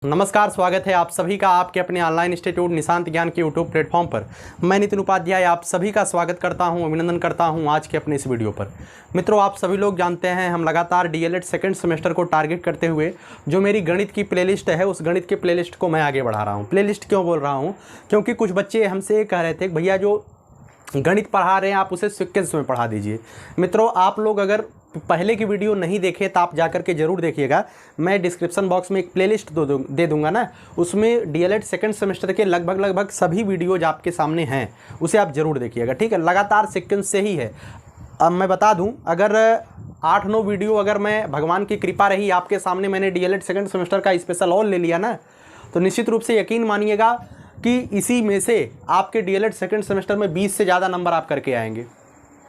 नमस्कार, स्वागत है आप सभी का आपके अपने ऑनलाइन इंस्टीट्यूट निशांत ज्ञान के यूट्यूब प्लेटफॉर्म पर। मैं नितिन उपाध्याय आप सभी का स्वागत करता हूं, अभिनंदन करता हूं आज के अपने इस वीडियो पर। मित्रों, आप सभी लोग जानते हैं हम लगातार डीएलएड सेकंड सेमेस्टर को टारगेट करते हुए जो मेरी गणित की प्लेलिस्ट है उस गणित के प्लेलिस्ट को मैं आगे बढ़ा रहा हूँ। प्लेलिस्ट क्यों बोल रहा हूँ? क्योंकि कुछ बच्चे हमसे ये कह रहे थे भैया जो गणित पढ़ा रहे हैं आप उसे सीक्वेंस में पढ़ा दीजिए। मित्रों, आप लोग अगर पहले की वीडियो नहीं देखे तो आप जाकर के जरूर देखिएगा। मैं डिस्क्रिप्शन बॉक्स में एक प्लेलिस्ट दे दूंगा ना, उसमें डीएलएड सेकंड सेमेस्टर के लगभग सभी वीडियोज आपके सामने हैं, उसे आप जरूर देखिएगा। ठीक है, लगातार सीक्वेंस से ही है। अब मैं बता दूं, अगर 8-9 वीडियो अगर मैं भगवान की कृपा रही आपके सामने मैंने डीएलएड सेकंड सेमेस्टर का स्पेशल ऑल ले लिया ना, तो निश्चित रूप से यकीन मानिएगा कि इसी में से आपके डीएलएड सेकंड सेमेस्टर में 20 से ज़्यादा नंबर आप करके आएंगे।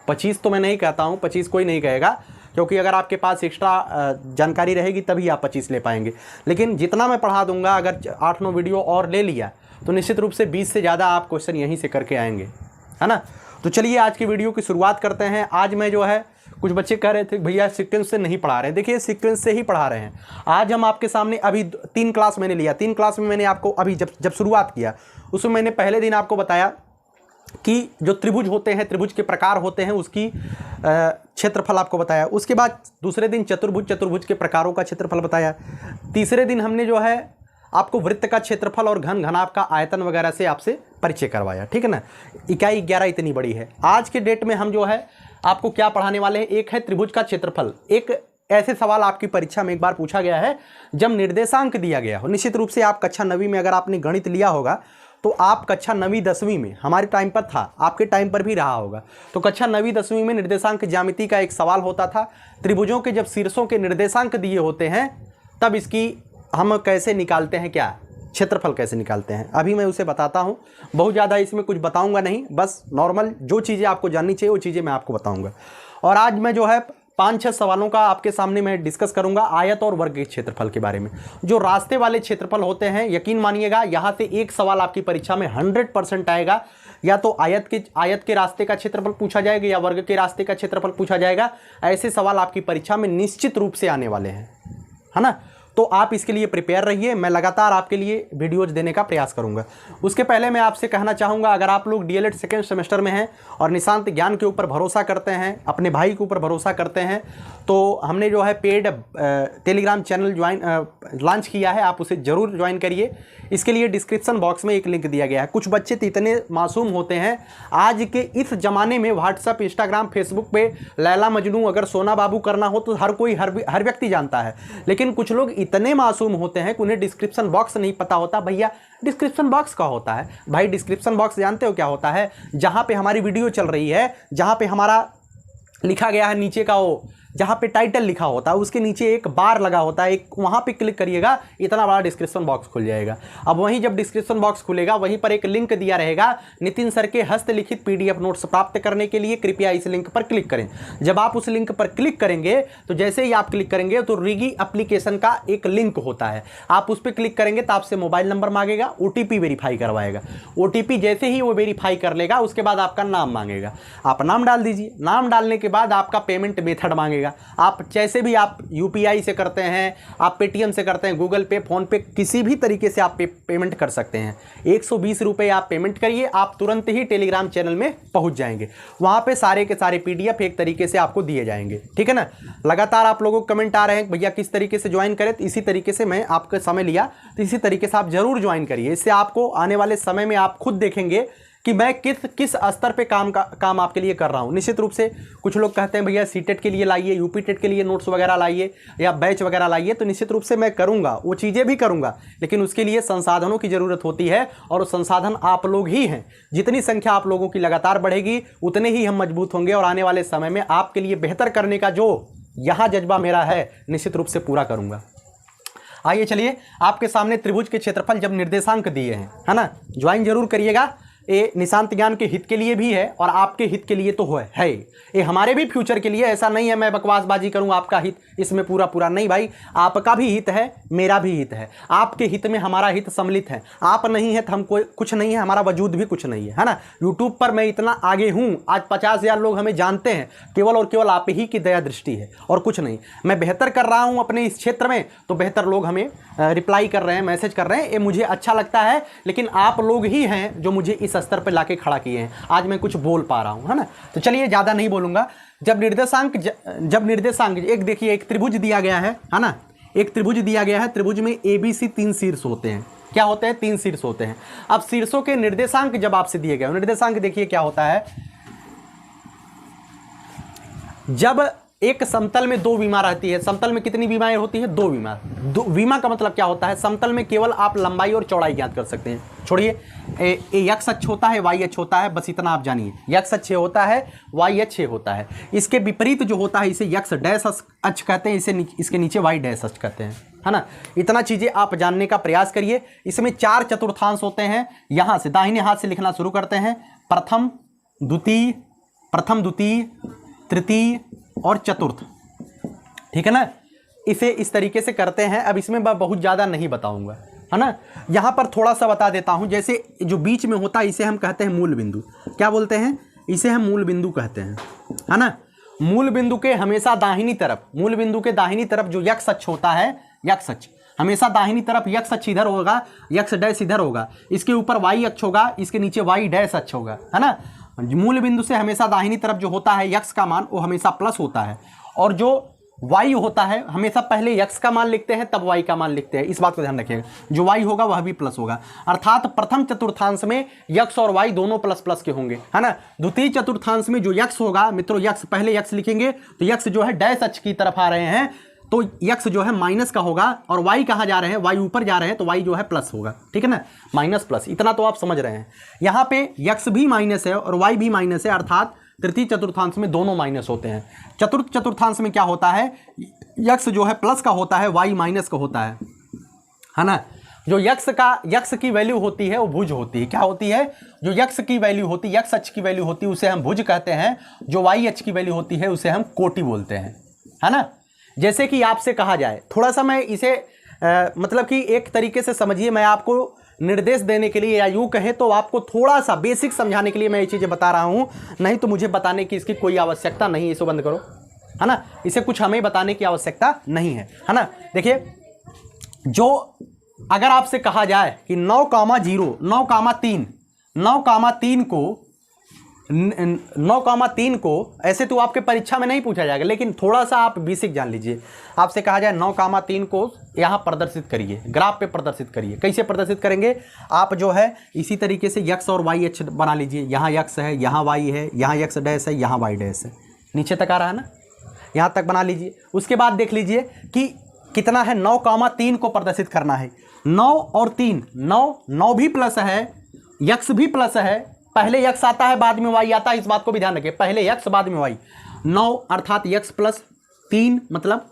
25 तो मैं नहीं कहता हूँ, 25 कोई नहीं कहेगा, क्योंकि अगर आपके पास एक्स्ट्रा जानकारी रहेगी तभी आप 25 ले पाएंगे। लेकिन जितना मैं पढ़ा दूंगा, अगर 8-9 वीडियो और ले लिया तो निश्चित रूप से 20 से ज़्यादा आप क्वेश्चन यहीं से करके आएंगे, है ना। तो चलिए आज की वीडियो की शुरुआत करते हैं। आज मैं जो है, कुछ बच्चे कह रहे थे भैया सीक्वेंस से नहीं पढ़ा रहे हैं। देखिए, सीक्वेंस से ही पढ़ा रहे हैं। आज हम आपके सामने अभी 3 क्लास मैंने लिया। 3 क्लास में मैंने आपको अभी जब शुरुआत किया उसमें मैंने पहले दिन आपको बताया कि जो त्रिभुज होते हैं, त्रिभुज के प्रकार होते हैं, उसकी क्षेत्रफल आपको बताया। उसके बाद दूसरे दिन चतुर्भुज के प्रकारों का क्षेत्रफल बताया। तीसरे दिन हमने जो है आपको वृत्त का क्षेत्रफल और घनाभ का आयतन वगैरह से आपसे परिचय करवाया। ठीक है ना। इकाई 11 इतनी बड़ी है। आज के डेट में हम जो है आपको क्या पढ़ाने वाले हैं, एक है त्रिभुज का क्षेत्रफल। एक ऐसे सवाल आपकी परीक्षा में एक बार पूछा गया है जब निर्देशांक दिया गया हो। निश्चित रूप से आप कक्षा 9वीं में अगर आपने गणित लिया होगा तो आप कक्षा 9वीं 10वीं में, हमारे टाइम पर था, आपके टाइम पर भी रहा होगा, तो कक्षा 9वीं 10वीं में निर्देशांक ज्यामिति का एक सवाल होता था। त्रिभुजों के जब शीर्षों के निर्देशांक दिए होते हैं तब इसकी हम कैसे निकालते हैं, क्या क्षेत्रफल कैसे निकालते हैं, अभी मैं उसे बताता हूं। बहुत ज़्यादा इसमें कुछ बताऊंगा नहीं, बस नॉर्मल जो चीज़ें आपको जाननी चाहिए वो चीज़ें मैं आपको बताऊंगा। और आज मैं जो है 5-6 सवालों का आपके सामने मैं डिस्कस करूंगा आयत और वर्ग के क्षेत्रफल के बारे में। जो रास्ते वाले क्षेत्रफल होते हैं, यकीन मानिएगा यहाँ से एक सवाल आपकी परीक्षा में 100% आएगा। या तो आयत के रास्ते का क्षेत्रफल पूछा जाएगा या वर्ग के रास्ते का क्षेत्रफल पूछा जाएगा। ऐसे सवाल आपकी परीक्षा में निश्चित रूप से आने वाले हैं, है ना। तो आप इसके लिए प्रिपेयर रहिए, मैं लगातार आपके लिए वीडियोज देने का प्रयास करूंगा। उसके पहले मैं आपसे कहना चाहूँगा, अगर आप लोग डीएलएड सेकंड सेमेस्टर में हैं और निशांत ज्ञान के ऊपर भरोसा करते हैं, अपने भाई के ऊपर भरोसा करते हैं, तो हमने जो है पेड टेलीग्राम चैनल लॉन्च किया है, आप उसे ज़रूर ज्वाइन करिए। इसके लिए डिस्क्रिप्शन बॉक्स में एक लिंक दिया गया है। कुछ बच्चे तो इतने मासूम होते हैं, आज के इस ज़माने में व्हाट्सअप, इंस्टाग्राम, फेसबुक पे लैला मजनू अगर सोना बाबू करना हो तो हर कोई हर व्यक्ति जानता है। लेकिन कुछ लोग इतने मासूम होते हैं कि उन्हें डिस्क्रिप्शन बॉक्स नहीं पता होता। भैया डिस्क्रिप्शन बॉक्स क्या होता है? भाई डिस्क्रिप्शन बॉक्स जानते हो क्या होता है? जहाँ पे हमारी वीडियो चल रही है, जहाँ पे हमारा लिखा गया है नीचे का, वो जहाँ पे टाइटल लिखा होता है उसके नीचे एक बार लगा होता है, एक वहाँ पे क्लिक करिएगा, इतना बड़ा डिस्क्रिप्शन बॉक्स खुल जाएगा। अब वहीं जब डिस्क्रिप्शन बॉक्स खुलेगा वहीं पर एक लिंक दिया रहेगा, नितिन सर के हस्तलिखित पीडीएफ नोट्स प्राप्त करने के लिए कृपया इस लिंक पर क्लिक करें। जब आप उस लिंक पर क्लिक करेंगे तो जैसे ही आप क्लिक करेंगे तो रिगी एप्लीकेशन का एक लिंक होता है, आप उस पर क्लिक करेंगे तो आपसे मोबाइल नंबर मांगेगा, OTP वेरीफाई करवाएगा। OTP जैसे ही वो वेरीफाई कर लेगा उसके बाद आपका नाम मांगेगा, आप नाम डाल दीजिए। नाम डालने के बाद आपका पेमेंट मेथड मांगेगा। आप जैसे भी, आप UPI से करते हैं, आप पेटीएम से करते हैं, गूगल पे, फोन पे, किसी भी तरीके से आप पेमेंट कर सकते हैं। 120 रुपये आप पेमेंट करिए, आप तुरंत ही टेलीग्राम चैनल में पहुंच जाएंगे। वहां पे सारे के सारे PDF एक तरीके से आपको दिए जाएंगे। ठीक है ना। लगातार आप लोगों को कमेंट आ रहे हैं भैया किस तरीके से ज्वाइन करें, तो इसी तरीके से मैं आपका समय लिया, तो इसी तरीके से आप जरूर ज्वाइन करिए। इससे आपको आने वाले समय में आप खुद देखेंगे कि मैं किस स्तर पे काम आपके लिए कर रहा हूं। निश्चित रूप से कुछ लोग कहते हैं भैया सीटेट के लिए लाइए, यूपी टेट के लिए नोट्स वगैरह लाइए या बैच वगैरह लाइए, तो निश्चित रूप से मैं करूंगा, वो चीज़ें भी करूंगा, लेकिन उसके लिए संसाधनों की ज़रूरत होती है और वो संसाधन आप लोग ही हैं। जितनी संख्या आप लोगों की लगातार बढ़ेगी उतने ही हम मजबूत होंगे और आने वाले समय में आपके लिए बेहतर करने का जो यहाँ जज्बा मेरा है निश्चित रूप से पूरा करूँगा। आइए चलिए, आपके सामने त्रिभुज के क्षेत्रफल जब निर्देशांक दिए हैं, है ना, ज्वाइन जरूर करिएगा। ये निशांत ज्ञान के हित के लिए भी है और आपके हित के लिए तो है ये हमारे भी फ्यूचर के लिए। ऐसा नहीं है मैं बकवासबाजी करूं आपका हित इसमें पूरा नहीं भाई, आपका भी हित है मेरा भी हित है, आपके हित में हमारा हित सम्मिलित है। आप नहीं है तो हम कोई कुछ नहीं है, हमारा वजूद भी कुछ नहीं है ना। यूट्यूब पर मैं इतना आगे हूं, आज 50,000 लोग हमें जानते हैं, केवल और केवल आप ही की दया दृष्टि है और कुछ नहीं। मैं बेहतर कर रहा हूं अपने इस क्षेत्र में तो बेहतर लोग हमें रिप्लाई कर रहे हैं, मैसेज कर रहे हैं, ये मुझे अच्छा लगता है। लेकिन आप लोग ही हैं जो मुझे इस स्तर पर लाके खड़ा किए हैं, आज मैं कुछ बोल पा रहा हूं, है ना। तो चलिए ज़्यादा नहीं बोलूँगा। जब निर्देशांक एक देखिए, एक त्रिभुज दिया गया है ना, एक त्रिभुज दिया गया है, त्रिभुज में ABC 3 शीर्ष होते हैं। क्या होते हैं? 3 शीर्ष होते हैं। अब शीर्षों के निर्देशांक जब आपसे दिए गए, निर्देशांक देखिए क्या होता है। जब एक समतल में 2 विमा रहती है, समतल में कितनी विमाएं होती है? 2 विमा। 2 विमा का मतलब क्या होता है? समतल में केवल आप लंबाई और चौड़ाई ज्ञात कर सकते हैं। छोड़िए, एक्स अक्ष होता है, वाई अक्ष होता है, बस इतना आप जानिए। एक्स अक्ष होता है, वाई अक्ष होता है। इसके विपरीत जो होता है इसे एक्स डैश अक्ष कहते हैं, इसे इसके नीचे वाई डैश अक्ष कहते हैं, है ना। इतना चीज़ें आप जानने का प्रयास करिए। इसमें 4 चतुर्थांश होते हैं। यहाँ से दाहिने हाथ से लिखना शुरू करते हैं। प्रथम, द्वितीय, तृतीय और चतुर्थ, ठीक है ना। इसे इस तरीके से करते हैं। अब इसमें मैं बहुत ज़्यादा नहीं बताऊंगा, है ना। यहाँ पर थोड़ा सा बता देता हूँ। जैसे जो बीच में होता है इसे हम कहते हैं मूल बिंदु। क्या बोलते हैं? इसे हम मूल बिंदु कहते हैं, है ना। मूल बिंदु के हमेशा दाहिनी तरफ, मूल बिंदु के दाहिनी तरफ जो यक्ष अक्ष होता है, यक्ष अक्ष हमेशा दाहिनी तरफ, यक्ष अक्ष इधर होगा, यक्ष डैश इधर होगा, इसके ऊपर वाई अक्ष होगा, इसके नीचे वाई डैश अक्ष होगा, है ना। मूल बिंदु से हमेशा दाहिनी तरफ जो होता है यक्ष का मान वो हमेशा प्लस होता है, और जो वाई होता है हमेशा पहले यक्ष का मान लिखते हैं तब वाई का मान लिखते हैं। इस बात को ध्यान रखिएगा, जो वाई होगा वह भी प्लस होगा। अर्थात प्रथम चतुर्थांश में यक्ष और वाई दोनों प्लस प्लस के होंगे, है ना। द्वितीय चतुर्थांश में जो यक्ष होगा मित्रों, यक्ष पहले यक्ष लिखेंगे तो यक्ष जो है डैश अक्ष की तरफ आ रहे हैं तो यक्ष जो है माइनस का होगा, और वाई कहाँ जा रहे हैं? वाई ऊपर जा रहे हैं तो वाई जो है प्लस होगा, ठीक है ना। माइनस प्लस, इतना तो आप समझ रहे हैं। यहाँ पे यक्ष भी माइनस है और वाई भी माइनस है, अर्थात तृतीय चतुर्थांश में दोनों माइनस होते हैं। चतुर्थ चतुर्थांश में क्या होता है? यक्ष जो है प्लस का होता है, वाई माइनस का होता है ना। जो यक्ष की वैल्यू होती है वो भुज होती है। क्या होती है? जो यक्ष की वैल्यू होती है, यक्ष अक्ष की वैल्यू होती है उसे हम भुज कहते हैं। जो वाई अक्ष की वैल्यू होती है उसे हम कोटि बोलते हैं, है ना। जैसे कि आपसे कहा जाए, थोड़ा सा मैं इसे मतलब कि एक तरीके से समझिए, मैं आपको निर्देश देने के लिए या यूँ कहें तो आपको थोड़ा सा बेसिक समझाने के लिए मैं ये चीज़ें बता रहा हूँ, नहीं तो मुझे बताने की इसकी कोई आवश्यकता नहीं है। इसे बंद करो, है ना। इसे कुछ हमें बताने की आवश्यकता नहीं है ना। देखिए, जो अगर आपसे कहा जाए कि 9,0, 9,3 को ऐसे तो आपके परीक्षा में नहीं पूछा जाएगा, लेकिन थोड़ा सा आप बेसिक जान लीजिए। आपसे कहा जाए 9,3 को यहाँ प्रदर्शित करिए, ग्राफ पे प्रदर्शित करिए। कैसे प्रदर्शित करेंगे? आप जो है इसी तरीके से यक्स और वाई अक्ष बना लीजिए। यहाँ यक्स है, यहाँ वाई है, यहाँ यक्स डैश है, यहाँ वाई डैश है। नीचे तक आ रहा है ना, यहाँ तक बना लीजिए। उसके बाद देख लीजिए कि कितना है, 9,3 को प्रदर्शित करना है। 9 और 3, 9 भी प्लस है, यक्स भी प्लस है। पहले यक्स आता है बाद में वाई आता है, इस बात को भी ध्यान रखिए। पहले यक्स बाद में वाई। 9 अर्थात यक्स प्लस, 3 मतलब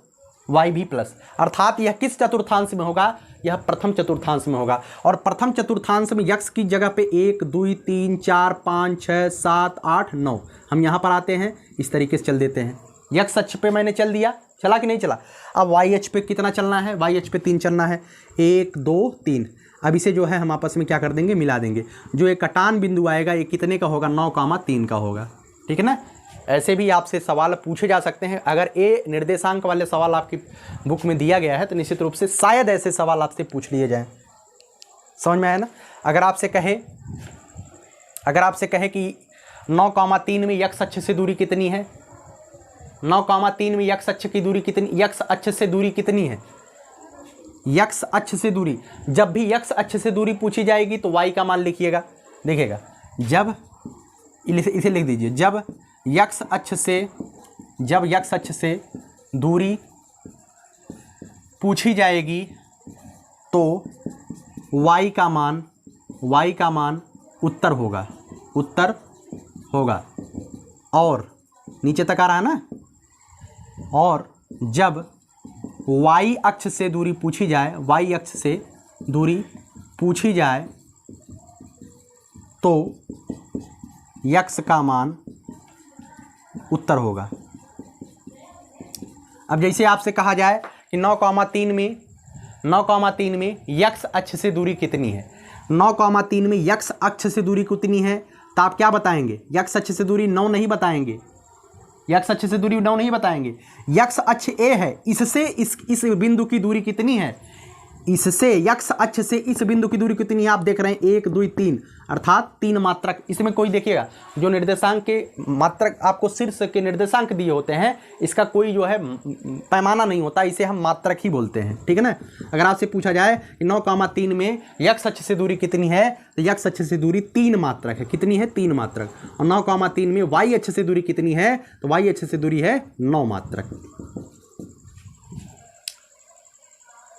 वाई भी प्लस। अर्थात यह किस चतुर्थांश में होगा? यह प्रथम चतुर्थांश में होगा। और प्रथम चतुर्थांश में यक्स की जगह पे 1 2 3 4 5 6 7 8 9 हम यहाँ पर आते हैं, इस तरीके से चल देते हैं। यक्स अक्ष पे मैंने चल दिया, चला कि नहीं चला? अब वाई अक्ष पे कितना चलना है? वाई अक्ष पे 3 चलना है, 1 2 3। अब इसे जो है हम आपस में क्या कर देंगे? मिला देंगे। जो एक कटान बिंदु आएगा ये कितने का होगा? 9,3 का होगा, ठीक है ना। ऐसे भी आपसे सवाल पूछे जा सकते हैं। अगर ए निर्देशांक वाले सवाल आपकी बुक में दिया गया है तो निश्चित रूप से शायद ऐसे सवाल आपसे पूछ लिए जाएं। समझ में आया ना। अगर आपसे कहे कि 9,3 में यक्स अक्ष से दूरी कितनी है? 9,3 में यक्स अक्ष की दूरी कितनी? यक्स अक्ष से दूरी कितनी है? यक्स अक्ष से दूरी, जब भी यक्स अक्ष से दूरी पूछी जाएगी तो वाई का मान लिखिएगा। देखिएगा, जब इसे लिख दीजिए, जब यक्स अक्ष से दूरी पूछी जाएगी तो वाई का मान उत्तर होगा। और नीचे तक आ रहा है ना। और जब वाई अक्ष से दूरी पूछी जाए, तो यक्स का मान उत्तर होगा। अब जैसे आपसे कहा जाए कि 9,3 में यक्स अक्ष से दूरी कितनी है, 9,3 में यक्स अक्ष से दूरी कितनी है, तो आप क्या बताएंगे? यक्स अक्ष से दूरी 9 नहीं बताएंगे, यक्स अक्ष से दूरी 9 नहीं बताएंगे। यक्स अक्ष ए है, इससे इस बिंदु की दूरी कितनी है, इससे यक्स अक्ष से इस बिंदु की दूरी कितनी है, आप देख रहे हैं 1 2 3, अर्थात 3 मात्रक। इसमें कोई देखिएगा जो निर्देशांक के मात्रक आपको शीर्ष के निर्देशांक दिए होते हैं, इसका कोई जो है पैमाना नहीं होता, इसे हम मात्रक ही बोलते हैं, ठीक है ना। अगर आपसे पूछा जाए कि 9,3 में यक्स अक्ष से दूरी कितनी है, तो यक्स अक्ष से दूरी 3 मात्रक है। कितनी है? 3 मात्रक। और 9,3 में वाई अक्ष से दूरी कितनी है, तो वाई अक्ष से दूरी है 9 मात्रक।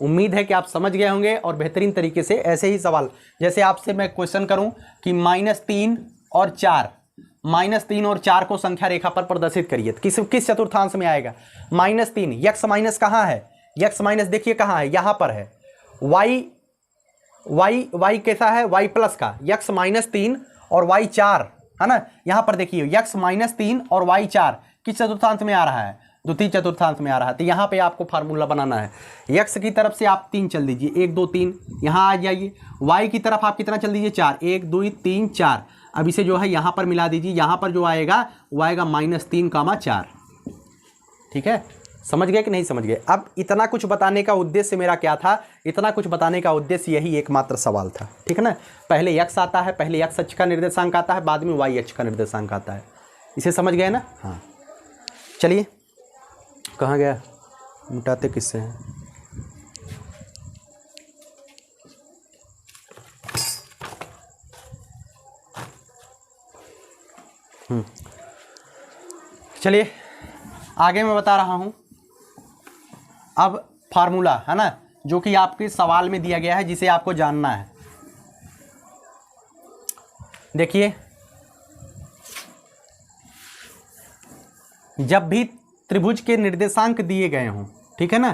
उम्मीद है कि आप समझ गए होंगे और बेहतरीन तरीके से ऐसे ही सवाल, जैसे आपसे मैं क्वेश्चन करूं कि -3 और 4 को संख्या रेखा पर प्रदर्शित करिए, तो किस चतुर्थांश में आएगा? -3, यक्स माइनस कहाँ है, यक्स माइनस देखिए कहाँ है, यहाँ पर है। वाई कैसा है, वाई प्लस का, यक्स -3 और वाई 4 है ना, यहाँ पर देखिए यक्स -3 और वाई 4 किस चतुर्थांश में आ रहा है? द्वितीय चतुर्थांश में आ रहा है। तो यहाँ पे आपको फार्मूला बनाना है, यक्स की तरफ से आप 3 चल दीजिए, 1 2 3, यहाँ आ जाइए। वाई की तरफ आप कितना चल दीजिए? 4, 1 2 3 4। अब इसे जो है यहाँ पर मिला दीजिए, यहाँ पर जो आएगा वो आएगा -3,4। ठीक है, समझ गए कि नहीं समझ गए? अब इतना कुछ बताने का उद्देश्य मेरा क्या था? इतना कुछ बताने का उद्देश्य यही एकमात्र सवाल था, ठीक है ना। पहले यक्स आता है, पहले यक्स अक्ष का निर्देशांक आता है, बाद में वाई अक्ष का निर्देशांक आता है। इसे समझ गए ना? हाँ, चलिए कहाँ गया, मिटाते किससे हैं? चलिए आगे मैं बता रहा हूं। अब फार्मूला है ना, जो कि आपके सवाल में दिया गया है, जिसे आपको जानना है। देखिए, जब भी त्रिभुज के निर्देशांक दिए गए हों, ठीक है ना,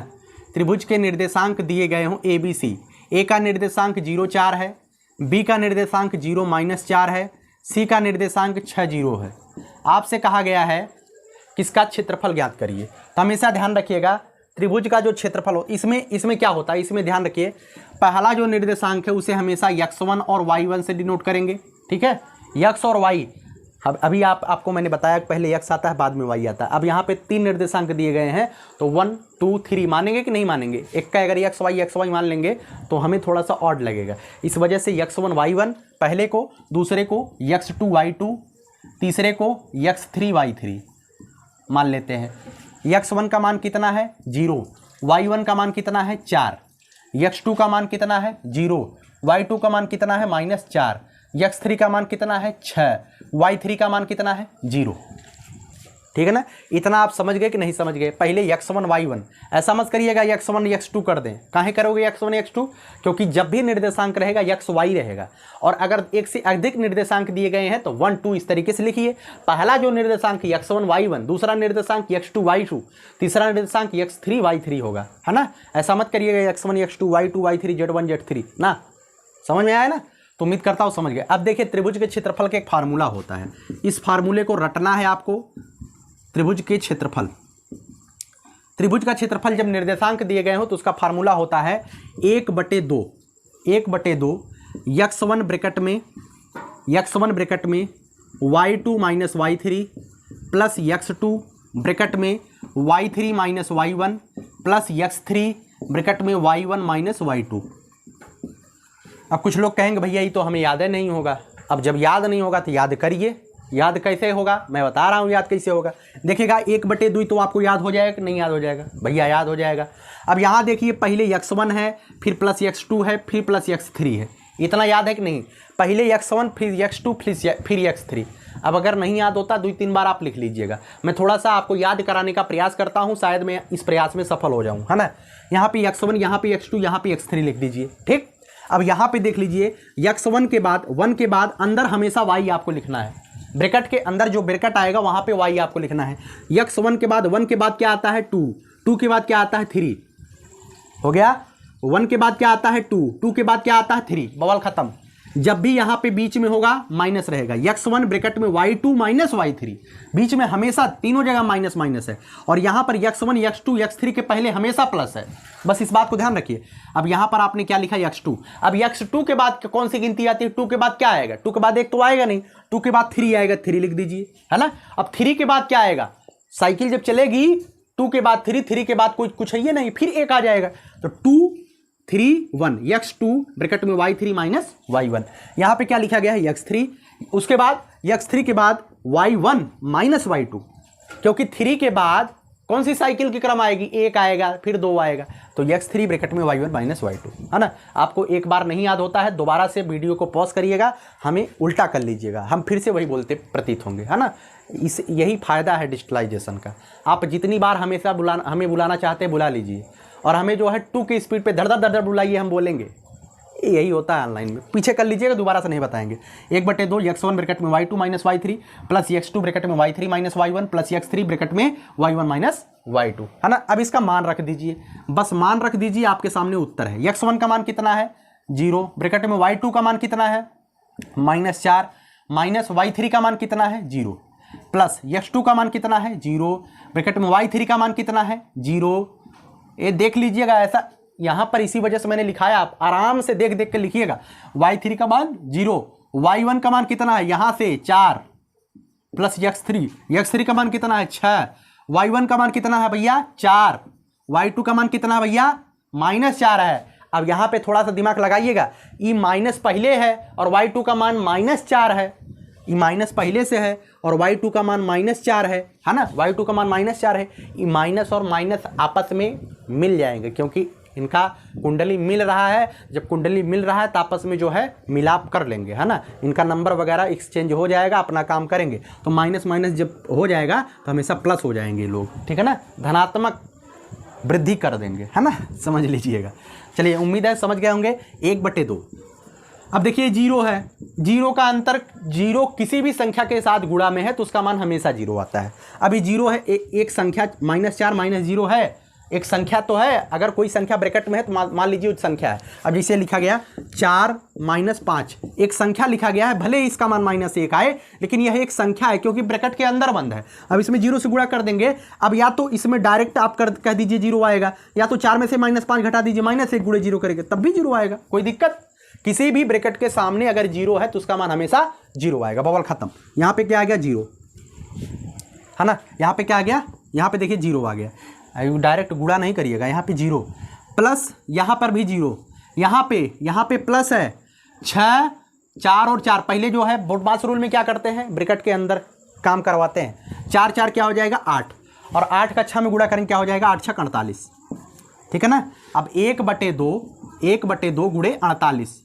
त्रिभुज के निर्देशांक दिए गए हों ए बी सी, ए का निर्देशांक 0 4 है, बी का निर्देशांक 0 -4 है, सी का निर्देशांक 6 0 है। आपसे कहा गया है किसका क्षेत्रफल ज्ञात करिए। तो हमेशा ध्यान रखिएगा, त्रिभुज का जो क्षेत्रफल हो, इसमें क्या होता है, इसमें ध्यान रखिए, पहला जो निर्देशांक है उसे हमेशा x1 और y1 से डिनोट करेंगे, ठीक है, x और y। अभी आपको मैंने बताया कि पहले x आता है, बाद में y आता है। अब यहाँ पे 3 निर्देशांक दिए गए हैं, तो 1 2 3 मानेंगे कि नहीं मानेंगे? एक का अगर x y मान लेंगे तो हमें थोड़ा सा ऑड लगेगा, इस वजह से x1 y1 पहले को, दूसरे को x2 y2, तीसरे को x3 y3 मान लेते हैं। x1 का मान कितना है? 0। y1 का मान कितना है? 4। x2 का मान कितना है? 0। y2 का मान कितना है? -4। x3 का मान कितना है? 6। y3 का मान कितना है? 0। ठीक है ना, इतना आप समझ गए कि नहीं समझ गए? पहले x1 y1, ऐसा मत करिएगा x1 x2 कर दें। काहे करोगे x1 x2? क्योंकि जब भी निर्देशांक रहेगा x y रहेगा, और अगर एक से अधिक निर्देशांक दिए गए हैं तो 1 2 इस तरीके से लिखिए। पहला जो निर्देशांक x1 y1, दूसरा निर्देशांक x2 y2, तीसरा निर्देशांक x3 y3 होगा, है ना। ऐसा मत करिएगा x1 x2 y2 y3 z1 z3 ना। समझ में आया ना? तो उम्मीद करता हूँ समझ गए। अब देखिए, त्रिभुज के क्षेत्रफल का एक फार्मूला होता है, इस फार्मूले को रटना है आपको। त्रिभुज के क्षेत्रफल, त्रिभुज का क्षेत्रफल जब निर्देशांक दिए गए हो तो उसका फार्मूला होता है 1/2 x1 ब्रैकेट में y2 - y3 plus x2 bracket में y3 - y1 plus x3 bracket में y1 - y2। अब कुछ लोग कहेंगे भैया ये तो हमें याद नहीं होगा। अब जब याद नहीं होगा तो याद करिए। याद कैसे होगा मैं बता रहा हूँ, याद कैसे होगा। देखिएगा 1/2 तो आपको याद हो जाएगा कि नहीं याद हो जाएगा? भैया याद हो जाएगा। अब यहाँ देखिए, पहले x1 है, फिर प्लस x2 है, फिर प्लस x3 है। इतना याद है कि नहीं? पहले x1 फिर x2 फिर x3। अब अगर नहीं याद होता 2-3 बार आप लिख लीजिएगा। मैं थोड़ा सा आपको याद कराने का प्रयास करता हूँ, शायद मैं इस प्रयास में सफल हो जाऊँ, है ना। यहाँ पे x1, यहाँ पे x2, यहाँ पे x3 लिख दीजिए, ठीक। अब यहाँ पे देख लीजिए, x1 के बाद 1 के बाद अंदर हमेशा y आपको लिखना है। ब्रैकेट के अंदर जो ब्रैकेट आएगा वहाँ पे y आपको लिखना है। x1 के बाद 1 के बाद क्या आता है? 2, 2 के बाद क्या आता है? 3 हो गया। 1 के बाद क्या आता है? 2, 2 के बाद क्या आता है? 3, बवाल खत्म। जब भी यहां पे बीच में होगा माइनस रहेगा, x1 ब्रैकेट में y2 माइनस y3, बीच में हमेशा तीनों जगह माइनस माइनस है, और यहां पर x1 x2 x3 के पहले हमेशा प्लस है, बस इस बात को ध्यान रखिए। अब यहां पर आपने क्या लिखा x2, अब x2 के बाद कौन सी गिनती आती है, 2 के बाद क्या आएगा, 2 के बाद एक तो आएगा नहीं, 2 के बाद 3 आएगा, 3 लिख दीजिए, है ना। अब 3 के बाद क्या आएगा, साइकिल जब चलेगी 2 के बाद 3, 3 के बाद कुछ है ये नहीं, फिर एक आ जाएगा, तो 2 3 1 x2 ब्रैकेट में y3 माइनस y1, यहां पे क्या लिखा गया है x3, उसके बाद x3 के बाद y1 माइनस y2, क्योंकि 3 के बाद कौन सी साइकिल की क्रम आएगी, एक आएगा फिर 2 आएगा, तो x3 ब्रैकेट में y1 माइनस y2, है ना। आपको एक बार नहीं याद होता है, दोबारा से वीडियो को पॉज करिएगा, हमें उल्टा कर लीजिएगा, हम फिर से वही बोलते प्रतीत होंगे, है ना। यही फायदा है डिजिटलाइजेशन का। आप जितनी बार हमें बुलाना चाहते हैं बुला लीजिए, और हमें जो है 2 की स्पीड पे धड़ धड़ बुलाइए, हम बोलेंगे, यही होता है ऑनलाइन में। पीछे कर लीजिएगा, दोबारा से नहीं बताएंगे। 1/2 x1 ब्रैकेट में y2 minus y3 plus x2 bracket में y3 minus y1 plus x3 bracket में y1 माइनस y2, है ना। अब इसका मान रख दीजिए, बस मान रख दीजिए, आपके सामने उत्तर है। x1 का मान कितना है 0, ब्रैकेट में y2 का मान कितना है -4, माइनस y3 का मान कितना है 0, प्लस x2 का मान कितना है 0, ब्रैकेट में y3 का मान कितना है 0। ये देख लीजिएगा, ऐसा यहां पर इसी वजह से मैंने लिखा है, आप आराम से देख देख के लिखिएगा। y3 का मान 0, y1 का मान कितना है, यहां से 4 प्लस x3 का मान कितना है 6, y1 का मान कितना है भैया 4, y2 का मान कितना है भैया -4 है। अब यहां पे थोड़ा सा दिमाग लगाइएगा, ई माइनस पहले है और y2 का मान -4 है, ई माइनस पहले से है और y2 का मान -4 है ना, y2 का मान -4 है। ई माइनस और माइनस आपस में मिल जाएंगे, क्योंकि इनका कुंडली मिल रहा है, जब कुंडली मिल रहा है तो आपस में जो है मिलाप कर लेंगे, है ना। इनका नंबर वगैरह एक्सचेंज हो जाएगा, अपना काम करेंगे, तो माइनस माइनस जब हो जाएगा तो हमेशा प्लस हो जाएंगे लोग, ठीक है ना, धनात्मक वृद्धि कर देंगे, है ना, समझ लीजिएगा। चलिए, उम्मीद है समझ गए होंगे। 1/2, अब देखिए 0 है, 0 का अंतर, 0 किसी भी संख्या के साथ गुणा में है तो उसका मान हमेशा 0 आता है। अभी 0 है, एक संख्या -4 -0 है, एक संख्या तो है, अगर कोई संख्या ब्रैकेट में है तो मान लीजिए उस संख्या है। अब जिसे लिखा गया 4 -5, एक संख्या लिखा गया है, भले ही इसका मान -1 आए, लेकिन यह एक संख्या है क्योंकि ब्रैकेट के अंदर बंद है। अब इसमें 0 से गुणा कर देंगे, अब या तो इसमें डायरेक्ट आप कह दीजिए 0 आएगा, या तो 4 में से -5 घटा दीजिए, -1 गुणे 0 करेंगे तब भी 0 आएगा, कोई दिक्कत। किसी भी ब्रैकेट के सामने अगर 0 है तो उसका मान हमेशा 0 आएगा, बवाल खत्म। यहाँ पे क्या आ गया 0, है ना, यहाँ पे क्या आ गया, यहाँ पे देखिए 0 आ गया, डायरेक्ट गुणा नहीं करिएगा, यहाँ पे 0 प्लस, यहाँ पर भी 0, यहाँ पे प्लस है 6, 4 और 4, पहले जो है बोडमास रूल में क्या करते हैं, ब्रैकेट के अंदर काम करवाते हैं, 4 4 क्या हो जाएगा 8, और 8 का 6 में गुणा करेंगे क्या हो जाएगा 8 6 48, ठीक है ना। अब 1/2 गुणे 48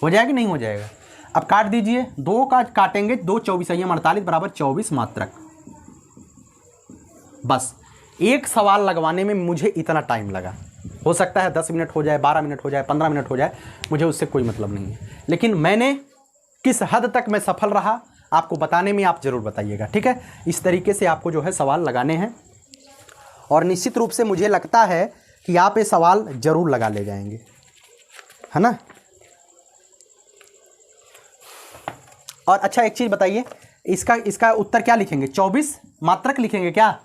हो जाएगा कि नहीं हो जाएगा। अब काट दीजिए, 2 का काटेंगे, 2 24 48 बराबर 24 मात्रक। बस एक सवाल लगवाने में मुझे इतना टाइम लगा, हो सकता है 10 मिनट हो जाए, 12 मिनट हो जाए, 15 मिनट हो जाए, मुझे उससे कोई मतलब नहीं है, लेकिन मैंने किस हद तक मैं सफल रहा आपको बताने में आप ज़रूर बताइएगा, ठीक है। इस तरीके से आपको जो है सवाल लगाने हैं, और निश्चित रूप से मुझे लगता है कि आप ये सवाल ज़रूर लगा ले जाएंगे, है ना। और अच्छा एक चीज़ बताइए, इसका उत्तर क्या लिखेंगे, 24 मात्रक लिखेंगे क्या।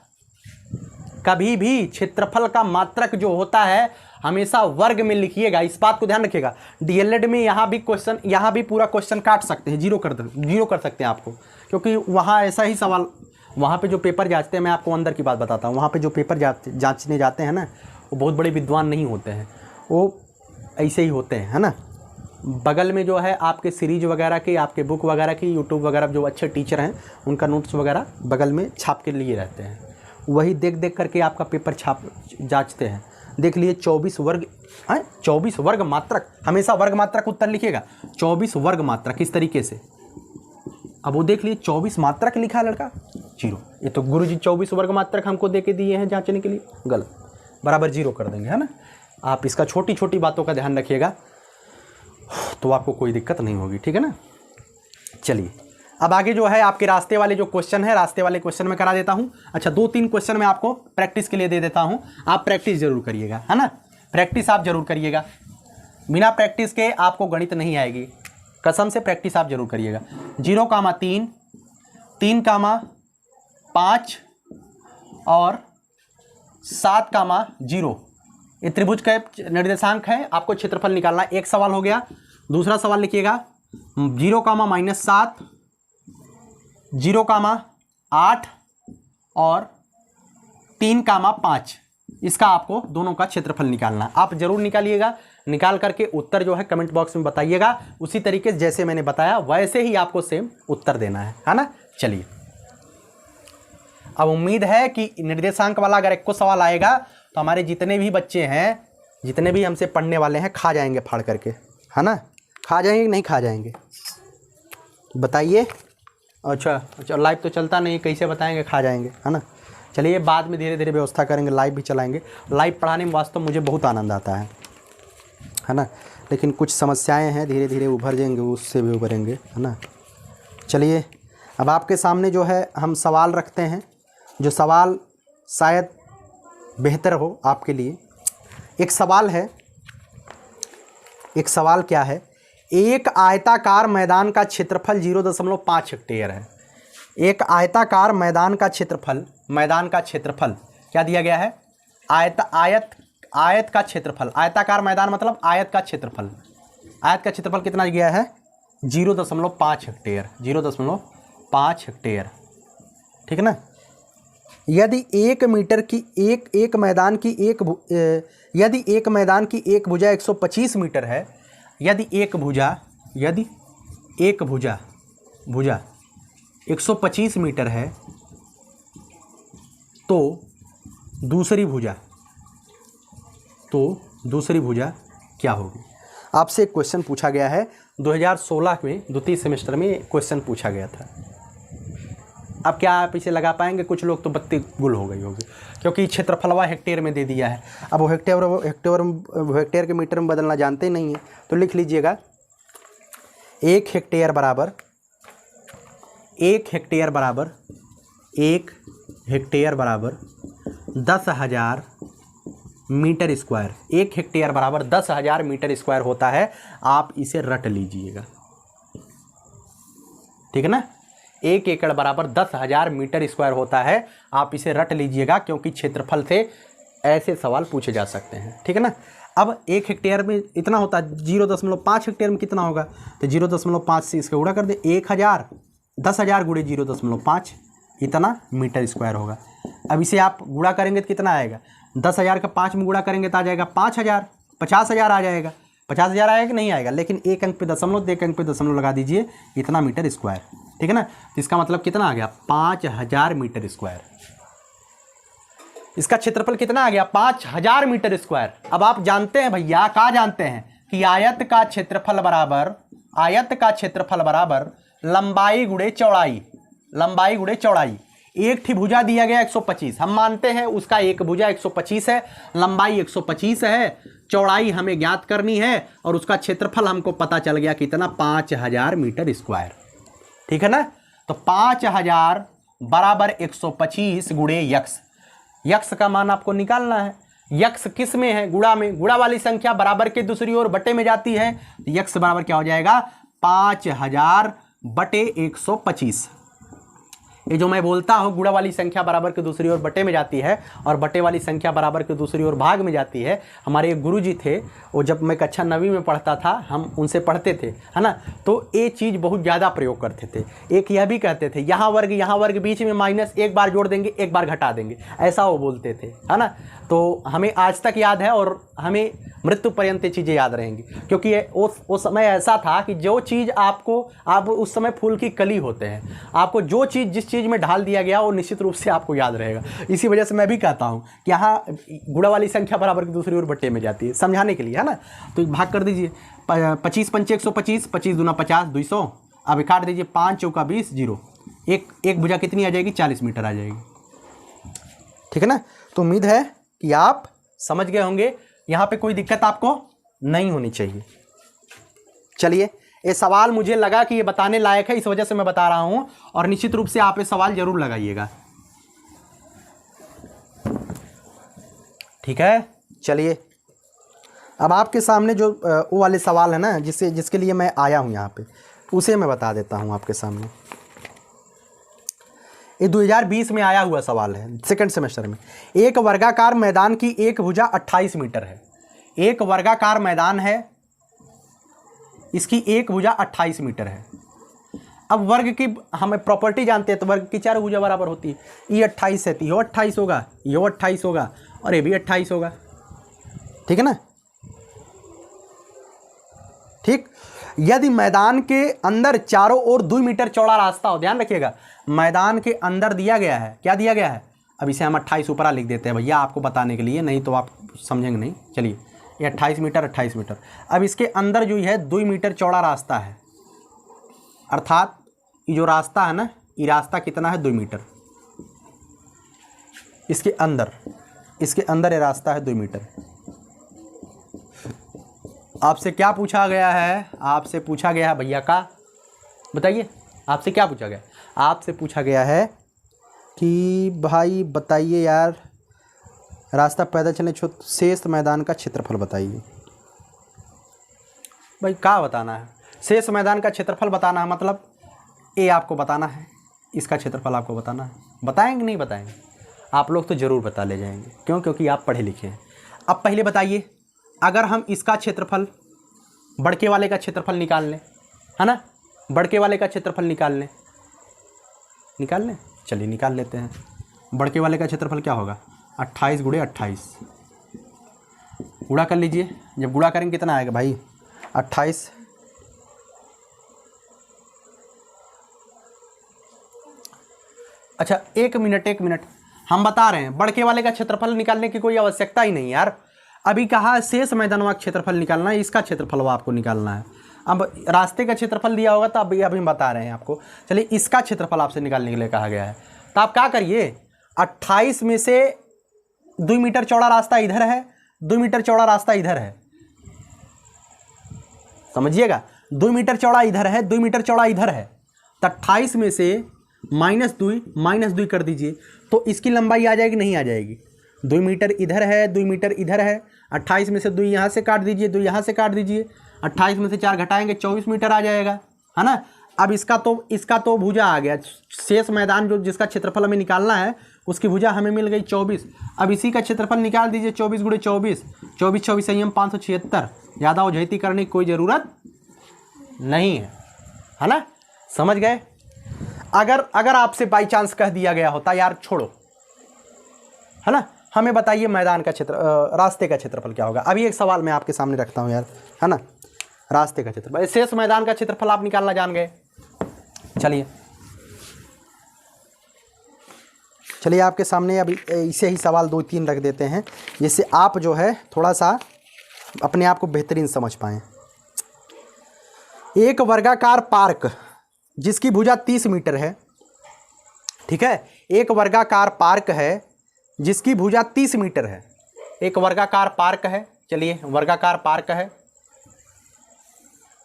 कभी भी क्षेत्रफल का मात्रक जो होता है हमेशा वर्ग में लिखिएगा, इस बात को ध्यान रखिएगा। डीएलएड में यहाँ भी पूरा क्वेश्चन काट सकते हैं, जीरो कर सकते हैं आपको, क्योंकि वहाँ ऐसा ही सवाल, वहाँ पे जो पेपर जांचते हैं, मैं आपको अंदर की बात बताता हूँ, वहाँ पे जो पेपर जांचने जाते हैं ना, वो बहुत बड़े विद्वान नहीं होते हैं, वो ऐसे ही होते हैं, है ना। बगल में जो है आपके सीरीज वगैरह की, आपके बुक वगैरह की, यूट्यूब वगैरह जो अच्छे टीचर हैं उनका नोट्स वगैरह बगल में छाप के लिए रहते हैं, वही देख करके आपका पेपर जांचते हैं। देख लिए 24 वर्ग मात्रक, हमेशा वर्ग मात्रक उत्तर लिखिएगा, 24 वर्ग मात्रक इस तरीके से। अब वो देख लिए 24 मात्रक लिखा है लड़का, 0, ये तो गुरुजी 24 वर्ग मात्रक हमको दे के दिए हैं जांचने के लिए, गलत, बराबर 0 कर देंगे, है ना। आप इसका छोटी छोटी बातों का ध्यान रखिएगा तो आपको कोई दिक्कत नहीं होगी, ठीक है ना। चलिए, अब आगे जो है आपके रास्ते वाले जो क्वेश्चन है, रास्ते वाले क्वेश्चन मैं करा देता हूं। अच्छा, 2-3 क्वेश्चन मैं आपको प्रैक्टिस के लिए दे देता हूं, आप प्रैक्टिस जरूर करिएगा, है ना। प्रैक्टिस आप जरूर करिएगा, बिना प्रैक्टिस के आपको गणित नहीं आएगी, कसम से प्रैक्टिस आप जरूर करिएगा। 0,3, 3,5 और 7,0 ये त्रिभुज का निर्देशांक है, आपको क्षेत्रफल निकालना। एक सवाल हो गया। दूसरा सवाल लिखिएगा 0,-7, 0,8 और 3,5 इसका आपको दोनों का क्षेत्रफल निकालना। आप जरूर निकालिएगा। निकाल करके उत्तर जो है कमेंट बॉक्स में बताइएगा। उसी तरीके से जैसे मैंने बताया वैसे ही आपको सेम उत्तर देना है ना। चलिए, अब उम्मीद है कि निर्देशांक वाला अगर एक को सवाल आएगा तो हमारे जितने भी बच्चे हैं, जितने भी हमसे पढ़ने वाले हैं, खा जाएंगे फाड़ करके, है ना। खा जाएंगे कि नहीं खा जाएंगे बताइए। अच्छा, लाइव तो चलता नहीं, कैसे बताएंगे खा जाएंगे, है ना। चलिए, बाद में धीरे धीरे व्यवस्था करेंगे, लाइव भी चलाएंगे। लाइव पढ़ाने में वास्तव मुझे बहुत आनंद आता है ना। लेकिन कुछ समस्याएं हैं, धीरे धीरे उभर जाएंगे, उससे भी उभरेंगे, है ना। चलिए, अब आपके सामने जो है हम सवाल रखते हैं, जो सवाल शायद बेहतर हो आपके लिए। एक सवाल है, एक सवाल क्या है, एक आयताकार मैदान का क्षेत्रफल 0.5 हेक्टेयर है। एक आयताकार मैदान का क्षेत्रफल क्या दिया गया है? आयत का क्षेत्रफल। आयताकार मैदान मतलब आयत का क्षेत्रफल। आयत का क्षेत्रफल कितना दिया है? 0.5 हेक्टेयर। 0.5 हेक्टेयर, ठीक है ना। यदि एक मीटर की एक मैदान की यदि एक मैदान की एक भुजा 125 मीटर है, यदि एक भुजा 125 मीटर है, तो दूसरी भुजा क्या होगी? आपसे एक क्वेश्चन पूछा गया है 2016 में द्वितीय सेमेस्टर में क्वेश्चन पूछा गया था। अब क्या आप इसे लगा पाएंगे? कुछ लोग तो बत्ती गुल हो गई होगी, क्योंकि क्षेत्रफलवा हेक्टेयर में दे दिया है। अब वो हेक्टेयर के मीटर में बदलना जानते नहीं हैं, तो लिख लीजिएगा 1 हेक्टेयर बराबर 10,000 मीटर स्क्वायर। 1 हेक्टेयर बराबर 10,000 मीटर स्क्वायर होता है। आप इसे रट लीजिएगा, ठीक है ना। 1 एकड़ बराबर 10,000 मीटर स्क्वायर होता है। आप इसे रट लीजिएगा, क्योंकि क्षेत्रफल से ऐसे सवाल पूछे जा सकते हैं, ठीक है ना। अब 1 हेक्टेयर में इतना होता है, 0.5 हेक्टेयर में कितना होगा? तो 0.5 से इसका गुणा कर दे। 10,000 गुणे 0.5 इतना मीटर स्क्वायर होगा। अब इसे आप गुणा करेंगे तो कितना आएगा? 10,000 का 5 में गुणा करेंगे तो आ जाएगा 5,000, 50,000 आ जाएगा। 50,000 आएगा कि नहीं आएगा? लेकिन एक अंक पे दशमलव, तो एक अंक पे दशमलव लगा दीजिए, इतना मीटर स्क्वायर, ठीक है ना। तो इसका मतलब कितना आ गया? 5,000 मीटर स्क्वायर। इसका क्षेत्रफल कितना आ गया? 5,000 मीटर स्क्वायर। अब आप जानते हैं भैया, क्या जानते हैं कि आयत का क्षेत्रफल बराबर लंबाई गुणे चौड़ाई। एक ठी भुजा दिया गया 125, हम मानते हैं उसका एक भुजा 125 है, लंबाई 125 है, चौड़ाई हमें ज्ञात करनी है, और उसका क्षेत्रफल हमको पता चल गया कितना? 5,000 मीटर स्क्वायर, ठीक है ना। तो 5,000 बराबर 125 गुणे यक्स का मान आपको निकालना है। यक्स किस में है? गुणा में। गुणा वाली संख्या बराबर के दूसरी ओर बटे में जाती है, तो यक्स बराबर क्या हो जाएगा? 5,000 बटे 125। ये जो मैं बोलता हूँ, गुणा वाली संख्या बराबर के दूसरी ओर बटे में जाती है और बटे वाली संख्या बराबर के दूसरी ओर भाग में जाती है। हमारे एक गुरुजी थे, वो जब मैं कक्षा 9वीं में पढ़ता था, हम उनसे पढ़ते थे, है ना। तो ये चीज़ बहुत ज़्यादा प्रयोग करते थे। एक यह भी कहते थे, यहाँ वर्ग बीच में माइनस, एक बार जोड़ देंगे एक बार घटा देंगे, ऐसा वो बोलते थे, है ना। तो हमें आज तक याद है और हमें मृत्यु पर्यंत ये चीज़ें याद रहेंगी, क्योंकि वो समय ऐसा था कि जो चीज़ आप उस समय फूल की कली होते हैं, आपको जो चीज़ जिस चीज़ में ढाल दिया गया वो निश्चित रूप से आपको याद रहेगा। इसी वजह से मैं भी कहता हूँ कि यहाँ गुणा वाली संख्या बराबर की दूसरी ओर बट्टे में जाती है, समझाने के लिए, है ना। तो भाग कर दीजिए, 25 पंचे 125, 25 दूना 50, 200। अब काट दीजिए, 5 चौका 20, 0। एक भुजा कितनी आ जाएगी? 40 मीटर आ जाएगी, ठीक है ना। तो उम्मीद है कि आप समझ गए होंगे, यहाँ पे कोई दिक्कत आपको नहीं होनी चाहिए। चलिए, ये सवाल मुझे लगा कि ये बताने लायक है, इस वजह से मैं बता रहा हूं, और निश्चित रूप से आप ये सवाल जरूर लगाइएगा, ठीक है। चलिए, अब आपके सामने जो वो वाले सवाल है ना जिसके लिए मैं आया हूँ यहाँ पे, उसे मैं बता देता हूँ आपके सामने। ये 2020 में आया हुआ सवाल है सेकंड सेमेस्टर में। एक वर्गाकार मैदान की एक भुजा 28 मीटर है। एक वर्गाकार मैदान है, इसकी एक भुजा 28 मीटर है। अब वर्ग की हमें प्रॉपर्टी जानते हैं, तो वर्ग की चार भुजा बराबर होती है। ये 28 है तो ये 28 होगा, ये 28 होगा और ये भी 28 होगा। ठीक है ना। ठीक। यदि मैदान के अंदर चारों ओर 2 मीटर चौड़ा रास्ता हो, ध्यान रखिएगा, मैदान के अंदर दिया गया है, क्या दिया गया है, अब इसे हम 28 ऊपर लिख देते हैं भैया आपको बताने के लिए, नहीं तो आप समझेंगे नहीं। चलिए ये 28 मीटर 28 मीटर। अब इसके अंदर जो है 2 मीटर चौड़ा रास्ता है, अर्थात ये जो रास्ता है ना, ये रास्ता कितना है, 2 मीटर। इसके अंदर ये रास्ता है 2 मीटर। आपसे क्या पूछा गया है, आपसे पूछा गया है भैया का, बताइए आपसे क्या पूछा गया, आपसे पूछा गया है कि भाई बताइए यार, रास्ता पैदल चलने शेष मैदान का क्षेत्रफल बताइए। भाई क्या बताना है, शेष मैदान का क्षेत्रफल बताना है, मतलब ये आपको बताना है, इसका क्षेत्रफल आपको बताना है। बताएंगे नहीं बताएंगे, आप लोग तो ज़रूर बता ले जाएंगे, क्यों, क्योंकि आप पढ़े लिखे हैं। अब पहले बताइए, अगर हम इसका क्षेत्रफल बड़के वाले का क्षेत्रफल निकाल लें, है ना, बड़के वाले का क्षेत्रफल निकाल लें, चलिए निकाल लेते हैं। बड़के वाले का क्षेत्रफल क्या होगा, 28 गुणे 28, गुणा कर लीजिए। जब गुणा करेंगे कितना आएगा भाई, 28। अच्छा एक मिनट, हम बता रहे हैं बड़के वाले का क्षेत्रफल निकालने की कोई आवश्यकता ही नहीं यार। अभी कहा शेष मैदान का क्षेत्रफल निकालना है, इसका क्षेत्रफल आपको निकालना है। अब रास्ते का क्षेत्रफल दिया होगा तो अभी हम बता रहे हैं आपको। चलिए इसका क्षेत्रफल आपसे निकालने के लिए कहा गया है, तो आप क्या करिए, 28 में से 2 मीटर चौड़ा रास्ता इधर है, 2 मीटर चौड़ा रास्ता इधर है, समझिएगा, 2 मीटर चौड़ा इधर है, 2 मीटर चौड़ा इधर है, तो 28 में से -2 कर दीजिए, तो इसकी लंबाई आ जाएगी, नहीं आ जाएगी। 2 मीटर इधर है, 2 मीटर इधर है, 28 में से 2 यहाँ से काट दीजिए, 2 यहाँ से काट दीजिए, 28 में से 4 घटाएंगे 24 मीटर आ जाएगा, है ना। अब इसका तो भुजा आ गया, शेष मैदान जो जिसका क्षेत्रफल हमें निकालना है उसकी भुजा हमें मिल गई 24। अब इसी का क्षेत्रफल निकाल दीजिए, 24 गुणे 24, 24 संयम 576। ज़्यादा उझैती करने की कोई ज़रूरत नहीं है ना, समझ गए। अगर आपसे बाई चांस कह दिया गया होता यार छोड़ो, है ना, हमें बताइए मैदान का रास्ते का क्षेत्रफल क्या होगा। अभी एक सवाल मैं आपके सामने रखता हूं यार, है ना, रास्ते का क्षेत्रफल, शेष मैदान का क्षेत्रफल आप निकालना जान गए। चलिए आपके सामने अभी इसे ही सवाल 2-3 रख देते हैं, जिससे आप जो है थोड़ा सा अपने आप को बेहतरीन समझ पाएँ। एक वर्गाकार पार्क जिसकी भुजा 30 मीटर है, ठीक है, एक वर्गाकार पार्क है जिसकी भुजा 30 मीटर है। एक वर्गाकार पार्क है, चलिए वर्गाकार पार्क है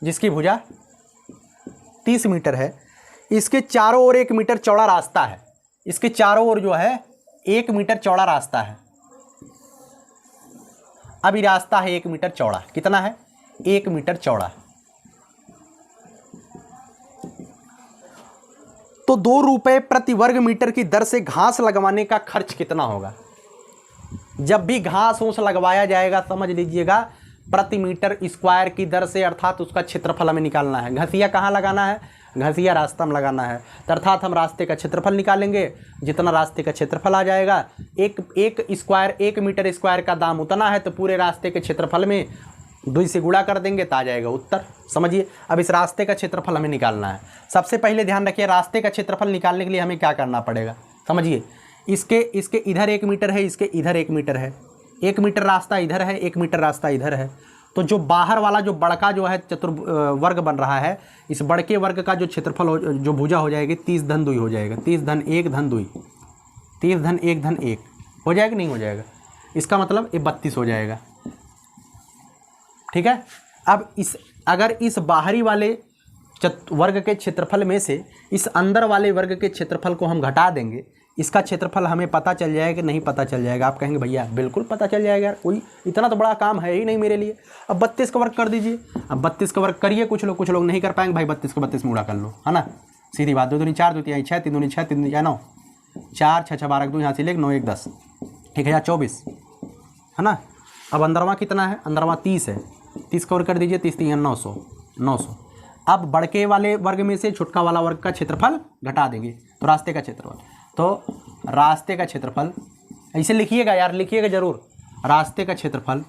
जिसकी भुजा 30 मीटर है। इसके चारों ओर 1 मीटर चौड़ा रास्ता है, इसके चारों ओर जो है 1 मीटर चौड़ा रास्ता है। अभी रास्ता है 1 मीटर चौड़ा, कितना है, 1 मीटर चौड़ा। तो 2 रुपये प्रति वर्ग मीटर की दर से घास लगवाने का खर्च कितना होगा। जब भी घास फूस लगवाया जाएगा समझ लीजिएगा प्रति मीटर स्क्वायर की दर से, अर्थात उसका क्षेत्रफल हमें निकालना है। घसिया कहाँ लगाना है, घसिया रास्ता में लगाना है, अर्थात हम रास्ते का क्षेत्रफल निकालेंगे। जितना रास्ते का क्षेत्रफल आ जाएगा, एक मीटर स्क्वायर का दाम उतना है, तो पूरे रास्ते के क्षेत्रफल में 2 से गुणा कर देंगे तो आ जाएगा उत्तर। समझिए, अब इस रास्ते का क्षेत्रफल हमें निकालना है। सबसे पहले ध्यान रखिए, रास्ते का क्षेत्रफल निकालने के लिए हमें क्या करना पड़ेगा, समझिए। इसके इधर 1 मीटर है, इसके इधर 1 मीटर है, 1 मीटर रास्ता इधर है, 1 मीटर रास्ता इधर है। तो जो बाहर वाला जो बड़का जो है चतुर्वर्ग बन रहा है, इस बड़के वर्ग का जो क्षेत्रफल जो भुजा हो जाएगी 30 धन 2 हो जाएगा, 30 धन 1 धन 2, 30 धन 1 धन 1 हो जाएगा, नहीं हो जाएगा, इसका मतलब ये 32 हो जाएगा। ठीक है। अब अगर इस बाहरी वाले वर्ग के क्षेत्रफल में से इस अंदर वाले वर्ग के क्षेत्रफल को हम घटा देंगे, इसका क्षेत्रफल हमें पता चल जाएगा कि नहीं पता चल जाएगा? आप कहेंगे भैया बिल्कुल पता चल जाएगा यार, कोई इतना तो बड़ा काम है ही नहीं मेरे लिए। अब 32 का वर्ग कर दीजिए। अब 32 का वर्ग करिए, कुछ लोग नहीं कर पाएंगे भाई, 32 को 32 में उड़ा कर लो, है ना, सीधी बात। 2 दूनी 4, 2 तिहाई 6, 3 दूनी 6, 3 दूनी 9, 4 6 6 12 2 यहाँ से 1 9 1 10, 1024, है ना। अब अंदरवा कितना है? अंदरवा 30 है, 30 का वर्ग कर दीजिए, 30 3 900, 900। अब बड़के वाले वर्ग में से छोटका वाला वर्ग का क्षेत्रफल घटा देंगे, तो रास्ते का क्षेत्रफल, तो रास्ते का क्षेत्रफल ऐसे लिखिएगा यार, लिखिएगा जरूर। रास्ते का क्षेत्रफल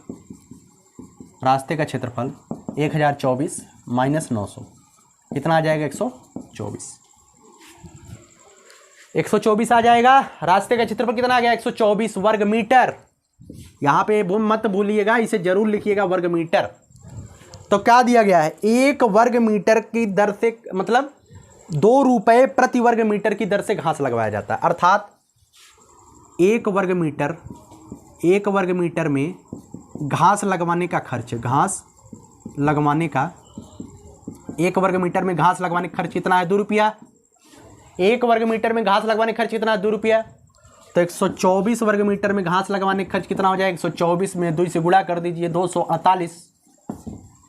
1024 माइनस 900 कितना आ जाएगा? 124। 124 आ जाएगा। रास्ते का क्षेत्रफल कितना आ गया? 124 वर्ग मीटर। यहाँ पे मत भूलिएगा, इसे जरूर लिखिएगा वर्ग मीटर। तो क्या दिया गया है? 1 वर्ग मीटर की दर से, मतलब 2 रुपये प्रति वर्ग मीटर की दर से घास लगवाया जाता है। अर्थात 1 वर्ग मीटर में घास लगवाने का खर्च, 1 वर्ग मीटर में घास लगवाने का खर्च कितना है? 2 रुपया। 1 वर्ग मीटर में घास लगवाने का खर्च कितना है? 2 रुपया। तो 124 वर्ग मीटर में घास लगवाने का खर्च कितना हो जाएगा? 124 में 2 से गुणा कर दीजिए, 248।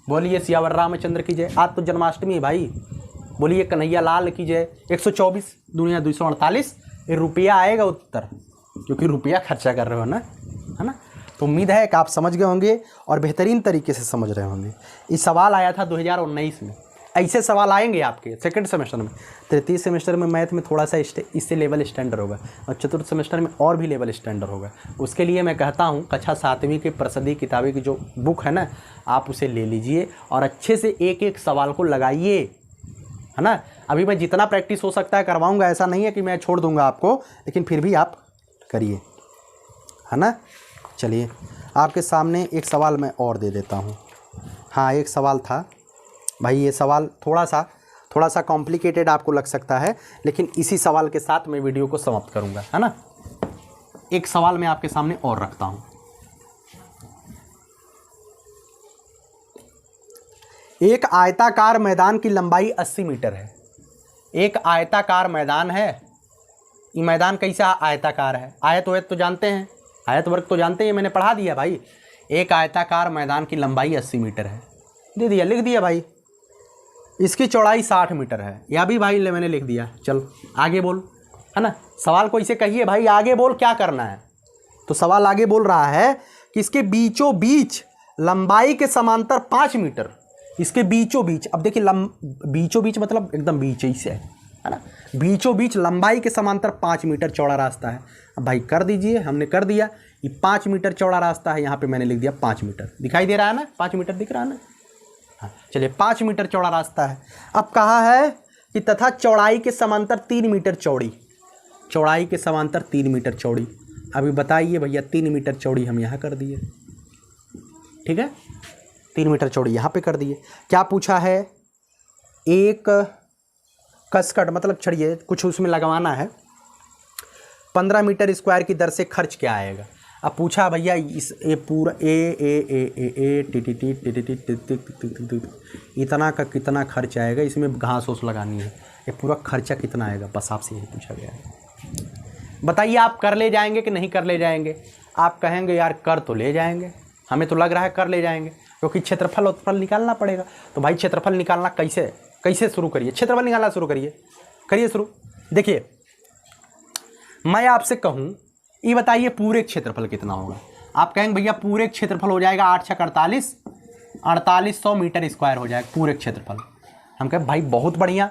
बोलिए सियावर रामचंद्र की जय। आज तो जन्माष्टमी है भाई, बोलिए कन्हैया लाल की जय। 124 दुनिया 248, ये रुपया आएगा उत्तर, क्योंकि रुपया खर्चा कर रहे हो ना, है ना। तो उम्मीद है कि आप समझ गए होंगे और बेहतरीन तरीके से समझ रहे होंगे। ये सवाल आया था 2019 में। ऐसे सवाल आएंगे आपके सेकंड सेमेस्टर में। तृतीय सेमेस्टर में मैथ में थोड़ा सा इससे लेवल स्टैंडर्ड होगा, और चतुर्थ सेमेस्टर में और भी लेवल स्टैंडर्ड होगा। उसके लिए मैं कहता हूँ कक्षा 7वीं के प्रसिद्धि किताबें की जो बुक है ना, आप उसे ले लीजिए और अच्छे से एक एक सवाल को लगाइए, है ना। अभी मैं जितना प्रैक्टिस हो सकता है करवाऊँगा, ऐसा नहीं है कि मैं छोड़ दूँगा आपको, लेकिन फिर भी आप करिए, है ना। चलिए आपके सामने एक सवाल मैं और दे देता हूँ। हाँ, एक सवाल था भाई, ये सवाल थोड़ा सा कॉम्प्लिकेटेड आपको लग सकता है, लेकिन इसी सवाल के साथ मैं वीडियो को समाप्त करूंगा, है ना। एक सवाल मैं आपके सामने और रखता हूं। एक आयताकार मैदान की लंबाई 80 मीटर है। एक आयताकार मैदान है। ये मैदान कैसा आयताकार है? आयत वर्ग तो जानते हैं, आयत वर्ग तो जानते हैं, मैंने पढ़ा दिया भाई। एक आयताकार मैदान की लंबाई 80 मीटर है, दे दिया, लिख दिया भाई। इसकी चौड़ाई 60 मीटर है, यह भी भाई मैंने लिख दिया। चल आगे बोल, है ना। सवाल को इसे कहिए भाई, आगे बोल क्या करना है। तो सवाल आगे बोल रहा है कि इसके बीचों बीच लंबाई के समांतर 5 मीटर, इसके बीचों बीच, अब देखिए बीचों बीच मतलब एकदम बीच ही से है ना, बीचों बीच लंबाई के समांतर 5 मीटर चौड़ा रास्ता है। अब भाई कर दीजिए, हमने कर दिया। ये 5 मीटर चौड़ा रास्ता है, यहाँ पे मैंने लिख दिया 5 मीटर। दिखाई दे रहा है ना, 5 मीटर दिख रहा है ना। हाँ चलिए, 5 मीटर चौड़ा रास्ता है। अब कहा है कि तथा चौड़ाई के समांतर 3 मीटर चौड़ी, चौड़ाई के समांतर 3 मीटर चौड़ी। अभी बताइए भैया, 3 मीटर चौड़ी हम यहाँ कर दिए, ठीक है, 3 मीटर चौड़ी यहाँ पे कर दिए। क्या पूछा है? एक कसकट, मतलब छड़िए कुछ उसमें लगवाना है, 15 मीटर स्क्वायर की दर से खर्च क्या आएगा। अब पूछा भैया इस ए पूरा A T T T T T T T T इतना का कितना खर्च आएगा, इसमें घास ओस लगानी है, ये पूरा खर्चा कितना आएगा, बस आपसे यही पूछा गया है। बताइए आप कर ले जाएंगे कि नहीं कर ले जाएंगे? आप कहेंगे यार कर तो ले जाएंगे, हमें तो लग रहा है कर ले जाएंगे, क्योंकि क्षेत्रफल उत्पल निकालना पड़ेगा। तो भाई क्षेत्रफल निकालना कैसे शुरू करिए, क्षेत्रफल निकालना शुरू करिए शुरू। देखिए मैं आपसे कहूँ, ये बताइए पूरे क्षेत्रफल कितना होगा। आप कहेंगे भैया पूरे क्षेत्रफल हो जाएगा 8 छक 48, 4800 मीटर स्क्वायर हो जाएगा पूरे क्षेत्रफल। हम कहें भाई बहुत बढ़िया,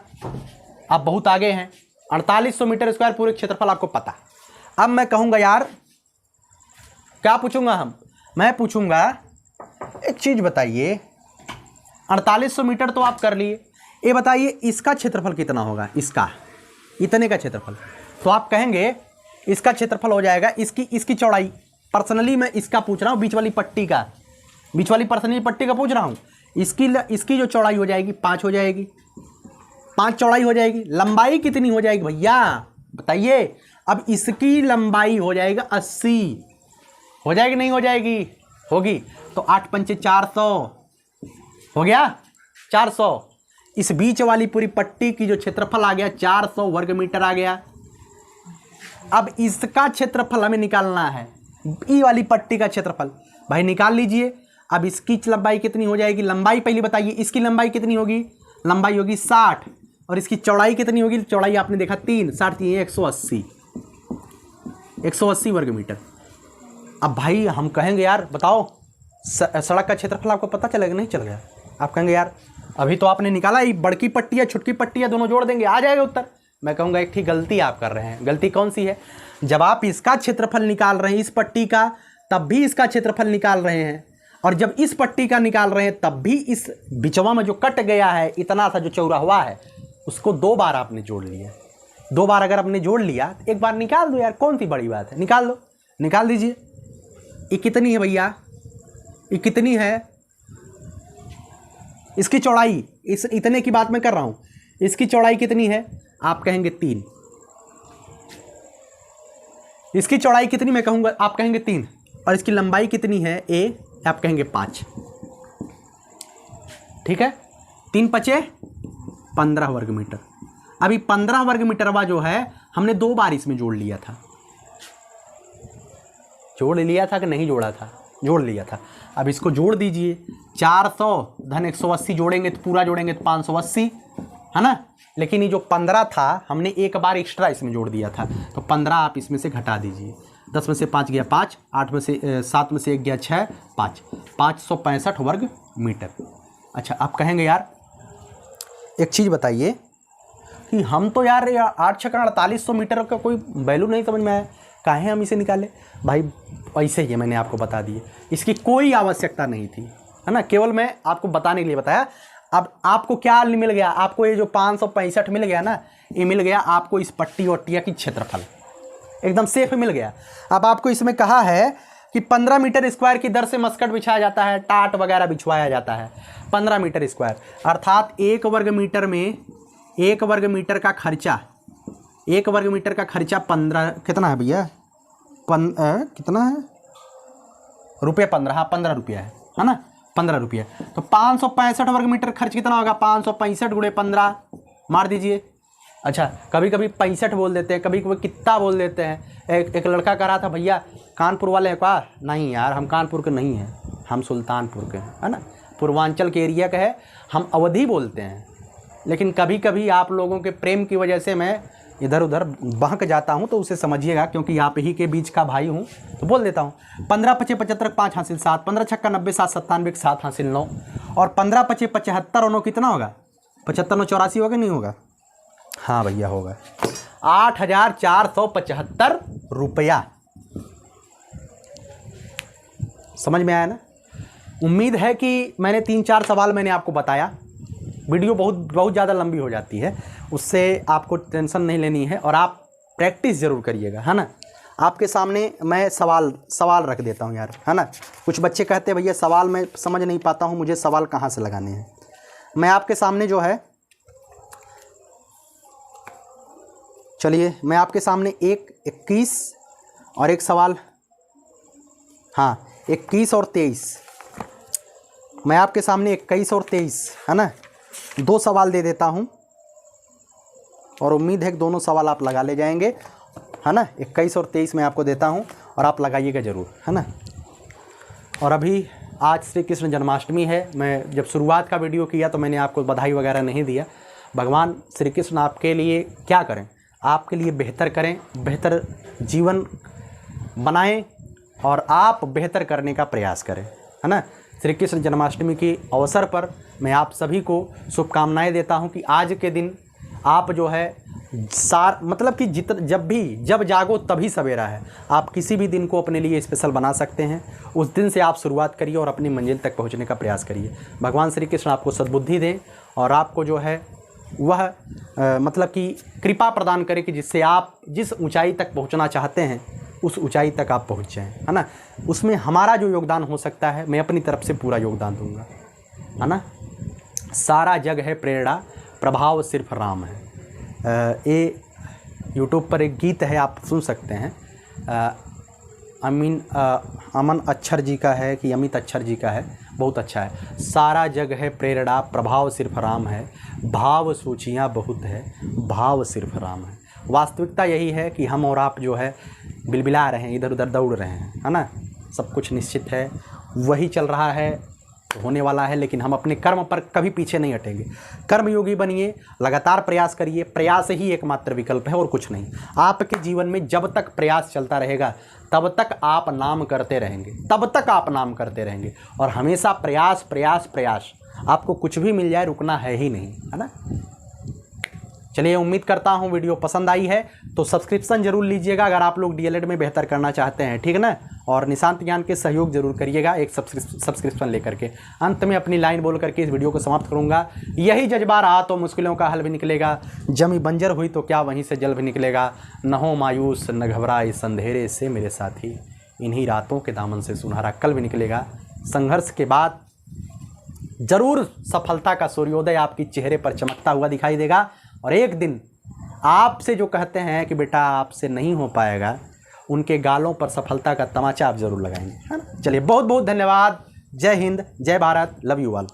आप बहुत आगे हैं, 4800 मीटर स्क्वायर पूरे क्षेत्रफल आपको पता। अब मैं कहूँगा यार, क्या पूछूंगा मैं पूछूंगा एक चीज़ बताइए, 4800 मीटर तो आप कर लिए, ये बताइए इसका क्षेत्रफल कितना होगा, इसका इतने का क्षेत्रफल। तो आप कहेंगे इसका क्षेत्रफल हो जाएगा इसकी चौड़ाई, पर्सनली मैं इसका पूछ रहा हूँ, बीच वाली पट्टी का, बीच वाली पर्सनली पट्टी का पूछ रहा हूँ। इसकी जो चौड़ाई हो जाएगी 5 हो जाएगी, 5 चौड़ाई हो जाएगी। लंबाई कितनी हो जाएगी भैया बताइए? अब इसकी लंबाई हो जाएगा 80, हो जाएगी नहीं हो जाएगी? होगी। तो 8 पंचे 400 हो गया, 400। इस बीच वाली पूरी पट्टी की जो क्षेत्रफल आ गया 400 वर्ग मीटर आ गया। अब इसका क्षेत्रफल हमें निकालना है, ई वाली पट्टी का क्षेत्रफल भाई निकाल लीजिए। अब इसकी लंबाई कितनी हो जाएगी, लंबाई पहले बताइए, इसकी लंबाई कितनी होगी, लंबाई होगी 60 और इसकी चौड़ाई कितनी होगी, चौड़ाई आपने देखा 3, 60 3 180 वर्ग मीटर। अब भाई हम कहेंगे यार बताओ सड़क का क्षेत्रफल आपको पता चलेगा, नहीं चल गया? आप कहेंगे यार अभी तो आपने निकाला, ये बड़की पट्टी है छुटकी पट्टी है दोनों जोड़ देंगे आ जाएगा उत्तर। मैं कहूँगा एक ठीक गलती आप कर रहे हैं। गलती कौन सी है? जब आप इसका क्षेत्रफल निकाल रहे हैं इस पट्टी का, तब भी इसका क्षेत्रफल निकाल रहे हैं, और जब इस पट्टी का निकाल रहे हैं तब भी इस बिचवा में जो कट गया है इतना सा जो चौड़ा हुआ है उसको 2 बार आपने जोड़ लिया। 2 बार अगर आपने जोड़ लिया तो एक बार निकाल दो यार, कौन सी बड़ी बात है, निकाल दो, निकाल दीजिए। ये कितनी है भैया, ये कितनी है, इसकी चौड़ाई, इस इतने की बात मैं कर रहा हूं, इसकी चौड़ाई कितनी है? आप कहेंगे 3। इसकी चौड़ाई कितनी मैं कहूंगा, आप कहेंगे 3, और इसकी लंबाई कितनी है ए, आप कहेंगे 5। ठीक है, 3 पचे 15 वर्ग मीटर। अभी 15 वर्ग मीटरवा जो है हमने 2 बार इसमें जोड़ लिया था, जोड़ लिया था कि नहीं जोड़ा था, जोड़ लिया था। अब इसको जोड़ दीजिए, 400 धन 180 जोड़ेंगे तो पूरा जोड़ेंगे तो 580 है ना, लेकिन ये जो 15 था हमने एक बार एक्स्ट्रा इसमें जोड़ दिया था, तो 15 आप इसमें से घटा दीजिए। 10 में से 5 गया 5, 8 में से 7 में से 1 गया 6, 5, 565 वर्ग मीटर। अच्छा आप कहेंगे यार एक चीज़ बताइए कि हम तो यार 8 छक्का 4800 मीटर का कोई वैल्यू नहीं समझ में आया, काहे हम इसे निकाले? भाई ऐसे ही मैंने आपको बता दिए, इसकी कोई आवश्यकता नहीं थी, है ना, केवल मैं आपको बताने के लिए बताया। अब आपको क्या मिल गया, आपको ये जो 565 मिल गया ना, ये मिल गया आपको इस पट्टी वट्टिया की क्षेत्रफल, एकदम सेफ मिल गया। अब आपको इसमें कहा है कि 15 मीटर स्क्वायर की दर से मस्कट बिछाया जाता है, टाट वगैरह बिछवाया जाता है 15 मीटर स्क्वायर, अर्थात 1 वर्ग मीटर में 1 वर्ग मीटर का खर्चा, 1 वर्ग मीटर का खर्चा 15 कितना है भैया, कितना है रुपये 15, हाँ 15 रुपया है ना, 15 रुपये। तो 565 वर्ग मीटर खर्च कितना होगा, 565 गुणे 15 मार दीजिए। अच्छा कभी कभी 65 बोल देते हैं, कभी कभी कितना बोल देते हैं। एक लड़का कह रहा था भैया कानपुर वाले हैं क्या? नहीं यार हम कानपुर के नहीं हैं, हम सुल्तानपुर के हैं, है ना, पूर्वांचल के एरिया का है, हम अवधी बोलते हैं। लेकिन कभी कभी आप लोगों के प्रेम की वजह से मैं इधर उधर बहक जाता हूं, तो उसे समझिएगा, क्योंकि आप ही के बीच का भाई हूं तो बोल देता हूं। 15 पचे 75 5 हासिल 7, 15 छक्का 90 7 97 7 हासिल 9, और 15 पचे 75 और 9 कितना होगा, 75 9 84 होगा नहीं होगा? हाँ भैया होगा, 8475 रुपया। समझ में आया ना? उम्मीद है कि मैंने 3-4 सवाल मैंने आपको बताया, वीडियो बहुत ज़्यादा लंबी हो जाती है, उससे आपको टेंशन नहीं लेनी है, और आप प्रैक्टिस ज़रूर करिएगा, है ना। आपके सामने मैं सवाल रख देता हूँ यार, है ना। कुछ बच्चे कहते हैं भैया सवाल मैं समझ नहीं पाता हूँ, मुझे सवाल कहाँ से लगाने हैं। मैं आपके सामने जो है, चलिए मैं आपके सामने 21 और एक सवाल, हाँ 21 और 23, मैं आपके सामने 21 और 23 है ना, 2 सवाल दे देता हूं, और उम्मीद है कि दोनों सवाल आप लगा ले जाएंगे, है ना। 21 और 23 मैं आपको देता हूं और आप लगाइएगा ज़रूर, है ना। और अभी आज श्री कृष्ण जन्माष्टमी है। मैं जब शुरुआत का वीडियो किया तो मैंने आपको बधाई वगैरह नहीं दिया। भगवान श्री कृष्ण आपके लिए क्या करें, आपके लिए बेहतर करें, बेहतर जीवन बनाएं, और आप बेहतर करने का प्रयास करें, है ना। श्री कृष्ण जन्माष्टमी के अवसर पर मैं आप सभी को शुभकामनाएं देता हूं कि आज के दिन आप जो है मतलब कि जब जागो तभी सवेरा है। आप किसी भी दिन को अपने लिए स्पेशल बना सकते हैं, उस दिन से आप शुरुआत करिए और अपनी मंजिल तक पहुंचने का प्रयास करिए। भगवान श्री कृष्ण आपको सद्बुद्धि दें और आपको जो है वह मतलब कि कृपा प्रदान करे कि जिससे आप जिस ऊंचाई तक पहुंचना चाहते हैं उस ऊंचाई तक आप पहुंच जाएं, है ना। उसमें हमारा जो योगदान हो सकता है मैं अपनी तरफ से पूरा योगदान दूंगा, है ना। सारा जग है प्रेरणा, प्रभाव सिर्फ राम है। ये यूट्यूब पर एक गीत है, आप सुन सकते हैं। अमन अक्षर जी का है कि अमित अक्षर जी का है, बहुत अच्छा है। सारा जग है प्रेरणा, प्रभाव सिर्फ राम है, भाव सूचियाँ बहुत है, भाव सिर्फ राम है। वास्तविकता यही है कि हम और आप जो है बिलबिला रहे हैं, इधर उधर दौड़ रहे हैं, है ना। सब कुछ निश्चित है, वही चल रहा है, होने वाला है, लेकिन हम अपने कर्म पर कभी पीछे नहीं हटेंगे। कर्मयोगी बनिए, लगातार प्रयास करिए, प्रयास ही एकमात्र विकल्प है और कुछ नहीं। आपके जीवन में जब तक प्रयास चलता रहेगा तब तक आप नाम करते रहेंगे, तब तक आप नाम करते रहेंगे, और हमेशा प्रयास प्रयास प्रयास। आपको कुछ भी मिल जाए रुकना है ही नहीं, है ना। चलिए, उम्मीद करता हूँ वीडियो पसंद आई है तो सब्सक्रिप्शन जरूर लीजिएगा अगर आप लोग डीएलएड में बेहतर करना चाहते हैं, ठीक है ना। और निशांत ज्ञान के सहयोग जरूर करिएगा एक सब्सक्रिप्शन लेकर के। अंत में अपनी लाइन बोल करके इस वीडियो को समाप्त करूँगा। यही जज्बा रहा तो मुश्किलों का हल भी निकलेगा, जमी बंजर हुई तो क्या वहीं से जल भी निकलेगा। न हो मायूस न घबराए इस अंधेरे से मेरे साथी, इन्हीं रातों के दामन से सुनहरा कल भी निकलेगा। संघर्ष के बाद जरूर सफलता का सूर्योदय आपकी चेहरे पर चमकता हुआ दिखाई देगा, और एक दिन आपसे जो कहते हैं कि बेटा आपसे नहीं हो पाएगा, उनके गालों पर सफलता का तमाचा आप जरूर लगाएंगे, है ना। चलिए, बहुत बहुत धन्यवाद। जय हिंद, जय भारत, लव यू ऑल।